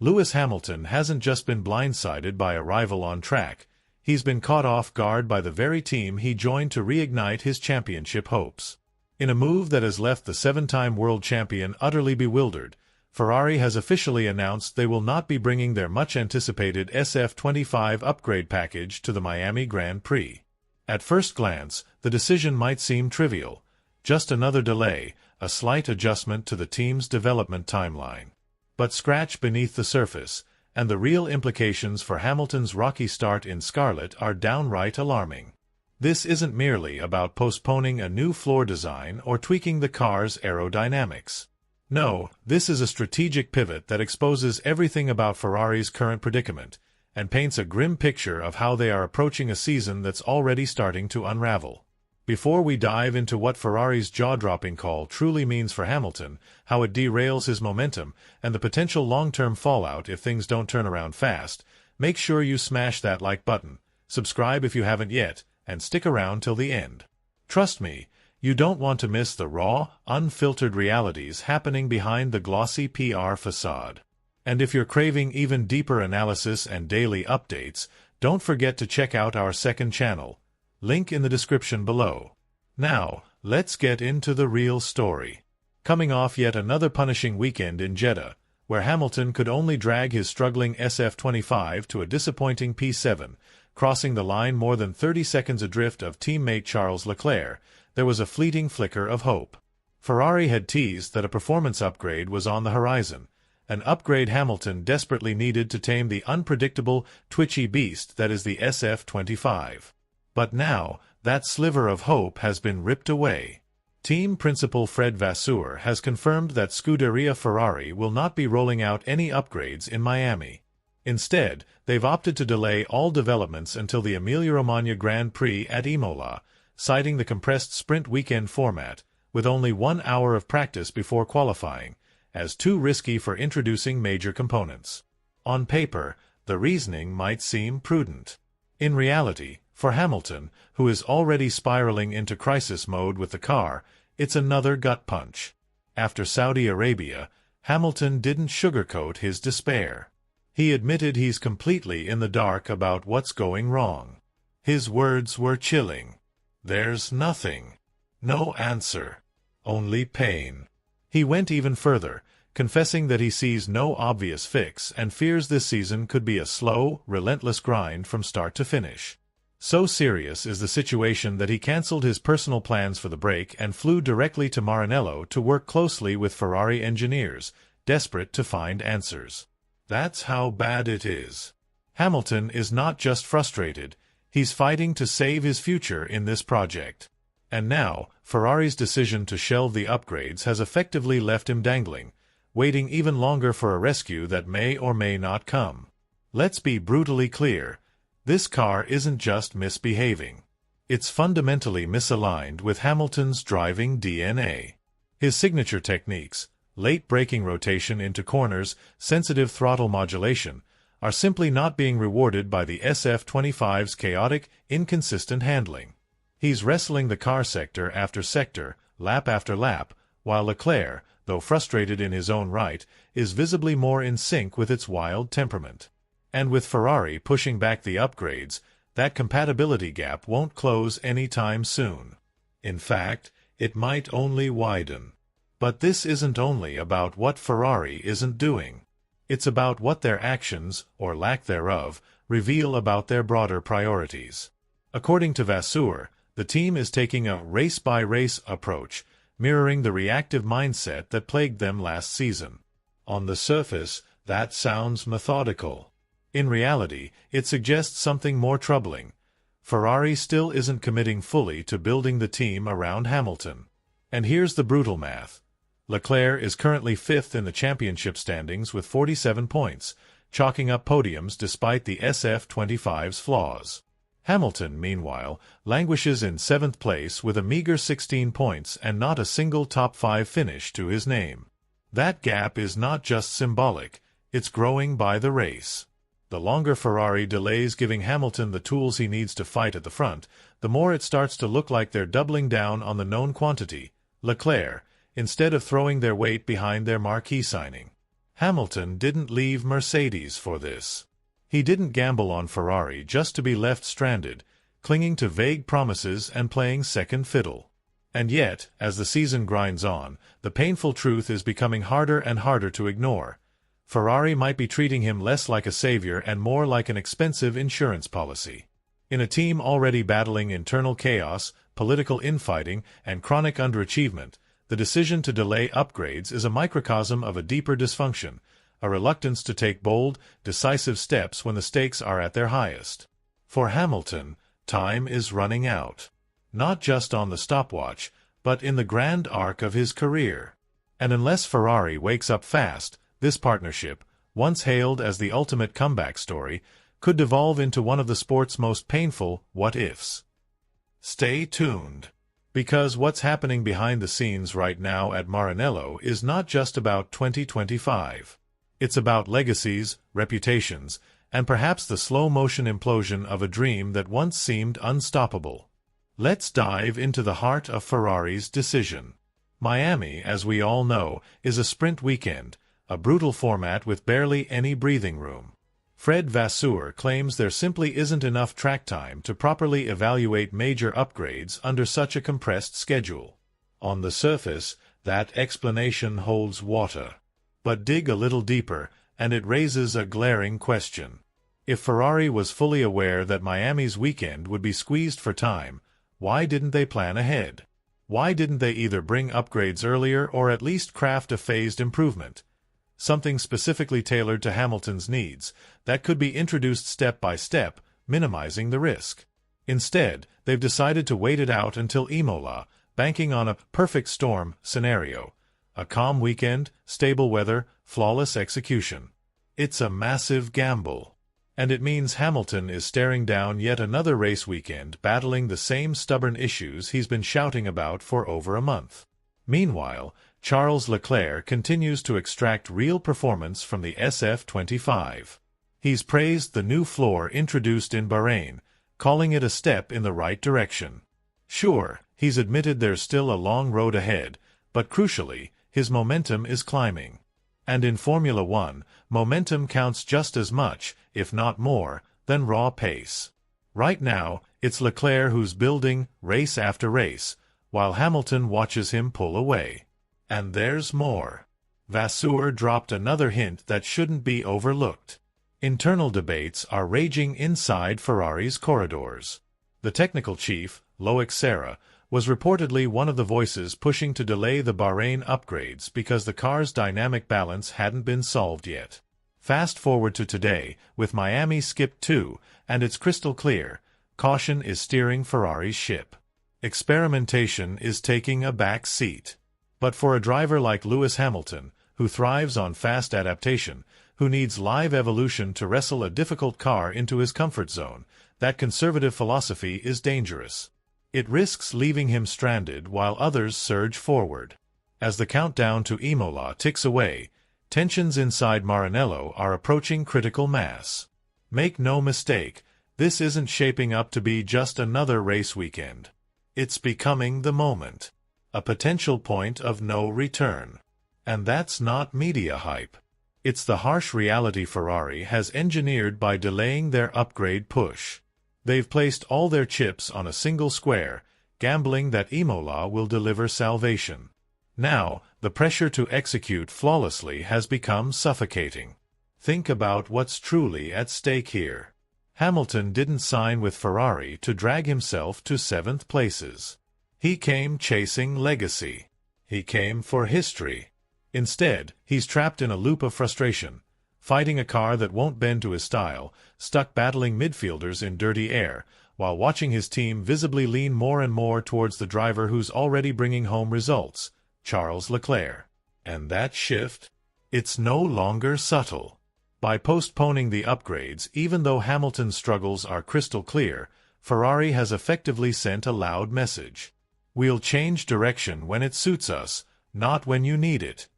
Lewis Hamilton hasn't just been blindsided by a rival on track, he's been caught off guard by the very team he joined to reignite his championship hopes. In a move that has left the seven-time world champion utterly bewildered, Ferrari has officially announced they will not be bringing their much-anticipated SF-25 upgrade package to the Miami Grand Prix. At first glance, the decision might seem trivial, just another delay, a slight adjustment to the team's development timeline. But scratch beneath the surface, and the real implications for Hamilton's rocky start in Scarlet are downright alarming. This isn't merely about postponing a new floor design or tweaking the car's aerodynamics. No, this is a strategic pivot that exposes everything about Ferrari's current predicament, and paints a grim picture of how they are approaching a season that's already starting to unravel. Before we dive into what Ferrari's jaw-dropping call truly means for Hamilton, how it derails his momentum, and the potential long-term fallout if things don't turn around fast, make sure you smash that like button, subscribe if you haven't yet, and stick around till the end. Trust me, you don't want to miss the raw, unfiltered realities happening behind the glossy PR facade. And if you're craving even deeper analysis and daily updates, don't forget to check out our second channel. Link in the description below. Now, let's get into the real story. Coming off yet another punishing weekend in Jeddah, where Hamilton could only drag his struggling SF-25 to a disappointing P7, crossing the line more than 30 seconds adrift of teammate Charles Leclerc, there was a fleeting flicker of hope. Ferrari had teased that a performance upgrade was on the horizon, an upgrade Hamilton desperately needed to tame the unpredictable, twitchy beast that is the SF-25. But now, that sliver of hope has been ripped away. Team principal Fred Vasseur has confirmed that Scuderia Ferrari will not be rolling out any upgrades in Miami. Instead, they've opted to delay all developments until the Emilia-Romagna Grand Prix at Imola, citing the compressed sprint weekend format, with only 1 hour of practice before qualifying, as too risky for introducing major components. On paper, the reasoning might seem prudent. In reality, for Hamilton, who is already spiraling into crisis mode with the car, it's another gut punch. After Saudi Arabia, Hamilton didn't sugarcoat his despair. He admitted he's completely in the dark about what's going wrong. His words were chilling. "There's nothing. No answer. Only pain." He went even further, confessing that he sees no obvious fix and fears this season could be a slow, relentless grind from start to finish. So serious is the situation that he cancelled his personal plans for the break and flew directly to Maranello to work closely with Ferrari engineers, desperate to find answers. That's how bad it is. Hamilton is not just frustrated, he's fighting to save his future in this project. And now, Ferrari's decision to shelve the upgrades has effectively left him dangling, waiting even longer for a rescue that may or may not come. Let's be brutally clear. This car isn't just misbehaving. It's fundamentally misaligned with Hamilton's driving DNA. His signature techniques, late braking rotation into corners, sensitive throttle modulation, are simply not being rewarded by the SF-25's chaotic, inconsistent handling. He's wrestling the car sector after sector, lap after lap, while Leclerc, though frustrated in his own right, is visibly more in sync with its wild temperament. And with Ferrari pushing back the upgrades, that compatibility gap won't close any time soon. In fact, it might only widen. But this isn't only about what Ferrari isn't doing. It's about what their actions, or lack thereof, reveal about their broader priorities. According to Vasseur, the team is taking a race-by-race approach, mirroring the reactive mindset that plagued them last season. On the surface, that sounds methodical. In reality, it suggests something more troubling. Ferrari still isn't committing fully to building the team around Hamilton. And here's the brutal math. Leclerc is currently 5th in the championship standings with 47 points, chalking up podiums despite the SF-25's flaws. Hamilton, meanwhile, languishes in 7th place with a meager 16 points and not a single top 5 finish to his name. That gap is not just symbolic, it's growing by the race. The longer Ferrari delays giving Hamilton the tools he needs to fight at the front, the more it starts to look like they're doubling down on the known quantity, Leclerc, instead of throwing their weight behind their marquee signing. Hamilton didn't leave Mercedes for this. He didn't gamble on Ferrari just to be left stranded, clinging to vague promises and playing second fiddle. And yet, as the season grinds on, the painful truth is becoming harder and harder to ignore. Ferrari might be treating him less like a savior and more like an expensive insurance policy. In a team already battling internal chaos, political infighting, and chronic underachievement, the decision to delay upgrades is a microcosm of a deeper dysfunction, a reluctance to take bold, decisive steps when the stakes are at their highest. For Hamilton, time is running out. Not just on the stopwatch, but in the grand arc of his career. And unless Ferrari wakes up fast, this partnership, once hailed as the ultimate comeback story, could devolve into one of the sport's most painful what-ifs. Stay tuned. Because what's happening behind the scenes right now at Maranello is not just about 2025. It's about legacies, reputations, and perhaps the slow-motion implosion of a dream that once seemed unstoppable. Let's dive into the heart of Ferrari's decision. Miami, as we all know, is a sprint weekend, a brutal format with barely any breathing room. Fred Vasseur claims there simply isn't enough track time to properly evaluate major upgrades under such a compressed schedule. On the surface, that explanation holds water. But dig a little deeper, and it raises a glaring question. If Ferrari was fully aware that Miami's weekend would be squeezed for time, why didn't they plan ahead? Why didn't they either bring upgrades earlier or at least craft a phased improvement? Something specifically tailored to Hamilton's needs, that could be introduced step by step, minimizing the risk. Instead, they've decided to wait it out until Imola, banking on a perfect storm scenario. A calm weekend, stable weather, flawless execution. It's a massive gamble. And it means Hamilton is staring down yet another race weekend battling the same stubborn issues he's been shouting about for over a month. Meanwhile, Charles Leclerc continues to extract real performance from the SF-25. He's praised the new floor introduced in Bahrain, calling it a step in the right direction. Sure, he's admitted there's still a long road ahead, but crucially, his momentum is climbing. And in Formula One, momentum counts just as much, if not more, than raw pace. Right now, it's Leclerc who's building race after race, while Hamilton watches him pull away. And there's more. Vasseur dropped another hint that shouldn't be overlooked. Internal debates are raging inside Ferrari's corridors. The technical chief, Loic Serra, was reportedly one of the voices pushing to delay the Bahrain upgrades because the car's dynamic balance hadn't been solved yet. Fast forward to today, with Miami skipped too, and it's crystal clear, caution is steering Ferrari's ship. Experimentation is taking a back seat. But for a driver like Lewis Hamilton, who thrives on fast adaptation, who needs live evolution to wrestle a difficult car into his comfort zone, that conservative philosophy is dangerous. It risks leaving him stranded while others surge forward. As the countdown to Imola ticks away, tensions inside Maranello are approaching critical mass. Make no mistake, this isn't shaping up to be just another race weekend. It's becoming the moment. A potential point of no return. And that's not media hype. It's the harsh reality Ferrari has engineered by delaying their upgrade push. They've placed all their chips on a single square, gambling that Imola will deliver salvation. Now, the pressure to execute flawlessly has become suffocating. Think about what's truly at stake here. Hamilton didn't sign with Ferrari to drag himself to 7th places. He came chasing legacy. He came for history. Instead, he's trapped in a loop of frustration, fighting a car that won't bend to his style, stuck battling midfielders in dirty air, while watching his team visibly lean more and more towards the driver who's already bringing home results, Charles Leclerc. And that shift? It's no longer subtle. By postponing the upgrades, even though Hamilton's struggles are crystal clear, Ferrari has effectively sent a loud message. We'll change direction when it suits us, not when you need it.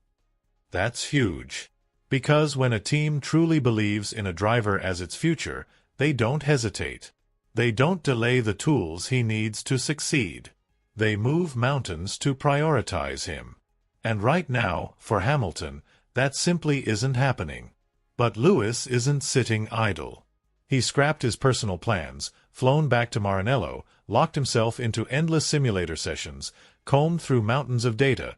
That's huge. Because when a team truly believes in a driver as its future, they don't hesitate. They don't delay the tools he needs to succeed. They move mountains to prioritize him. And right now, for Hamilton, That simply isn't happening. But Lewis isn't sitting idle. He scrapped his personal plans, flown back to Maranello, locked himself into endless simulator sessions, combed through mountains of data,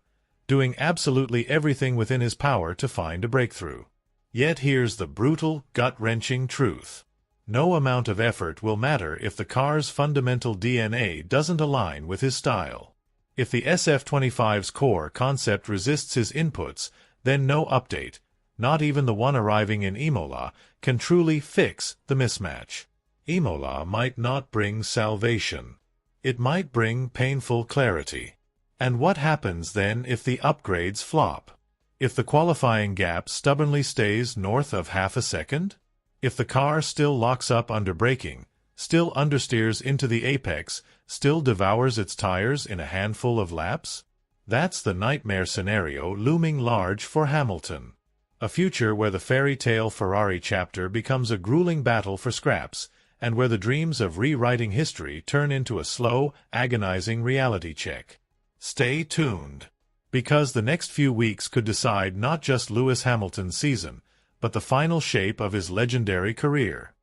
doing absolutely everything within his power to find a breakthrough. Yet here's the brutal, gut-wrenching truth. No amount of effort will matter if the car's fundamental DNA doesn't align with his style. If the SF-25's core concept resists his inputs, then no update, not even the one arriving in Imola, can truly fix the mismatch. Imola might not bring salvation. It might bring painful clarity. And what happens then if the upgrades flop? If the qualifying gap stubbornly stays north of half a second? If the car still locks up under braking, still understeers into the apex, still devours its tires in a handful of laps? That's the nightmare scenario looming large for Hamilton. A future where the fairy tale Ferrari chapter becomes a grueling battle for scraps, and where the dreams of rewriting history turn into a slow, agonizing reality check. Stay tuned. Because the next few weeks could decide not just Lewis Hamilton's season, but the final shape of his legendary career.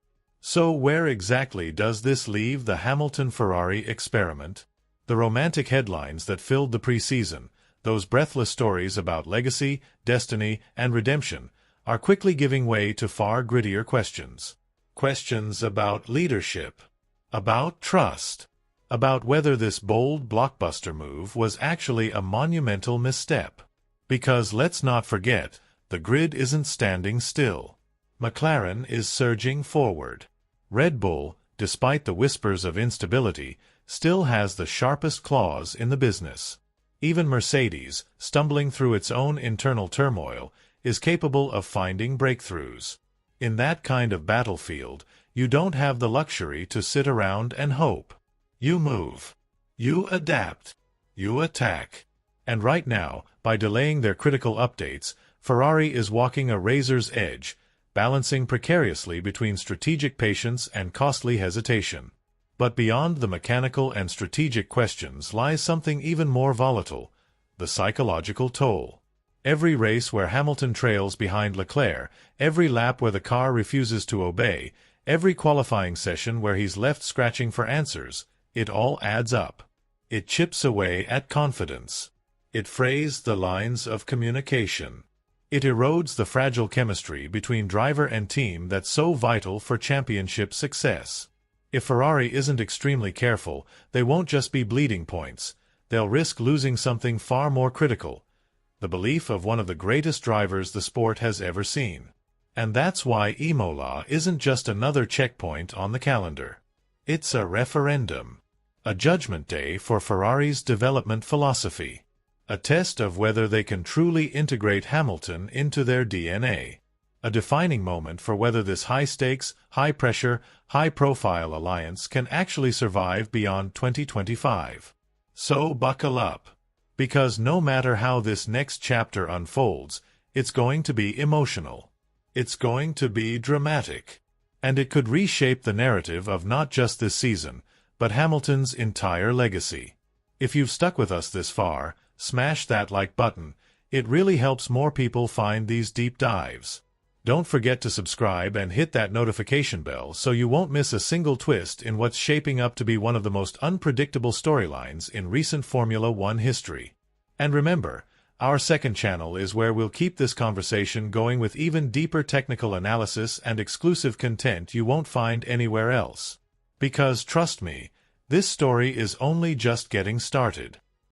So where exactly does this leave the Hamilton-Ferrari experiment? The romantic headlines that filled the preseason, those breathless stories about legacy, destiny, and redemption, are quickly giving way to far grittier questions. Questions about leadership, about trust, about whether this bold blockbuster move was actually a monumental misstep. Because let's not forget, the grid isn't standing still. McLaren is surging forward. Red Bull, despite the whispers of instability, still has the sharpest claws in the business. Even Mercedes, stumbling through its own internal turmoil, is capable of finding breakthroughs. In that kind of battlefield, you don't have the luxury to sit around and hope. You move. You adapt. You attack. And right now, by delaying their critical updates, Ferrari is walking a razor's edge, balancing precariously between strategic patience and costly hesitation. But beyond the mechanical and strategic questions lies something even more volatile: the psychological toll. Every race where Hamilton trails behind Leclerc, every lap where the car refuses to obey, every qualifying session where he's left scratching for answers, it all adds up. It chips away at confidence. It frays the lines of communication. It erodes the fragile chemistry between driver and team that's so vital for championship success. If Ferrari isn't extremely careful, they won't just be bleeding points. They'll risk losing something far more critical: the belief of one of the greatest drivers the sport has ever seen. And that's why Imola isn't just another checkpoint on the calendar. It's a referendum. A judgment day for Ferrari's development philosophy. A test of whether they can truly integrate Hamilton into their DNA. A defining moment for whether this high-stakes, high-pressure, high-profile alliance can actually survive beyond 2025. So buckle up. Because no matter how this next chapter unfolds, it's going to be emotional. It's going to be dramatic. And it could reshape the narrative of not just this season, but Hamilton's entire legacy. If you've stuck with us this far, smash that like button. It really helps more people find these deep dives. Don't forget to subscribe and hit that notification bell so you won't miss a single twist in what's shaping up to be one of the most unpredictable storylines in recent Formula One history. And remember, our second channel is where we'll keep this conversation going with even deeper technical analysis and exclusive content you won't find anywhere else. Because trust me, this story is only just getting started.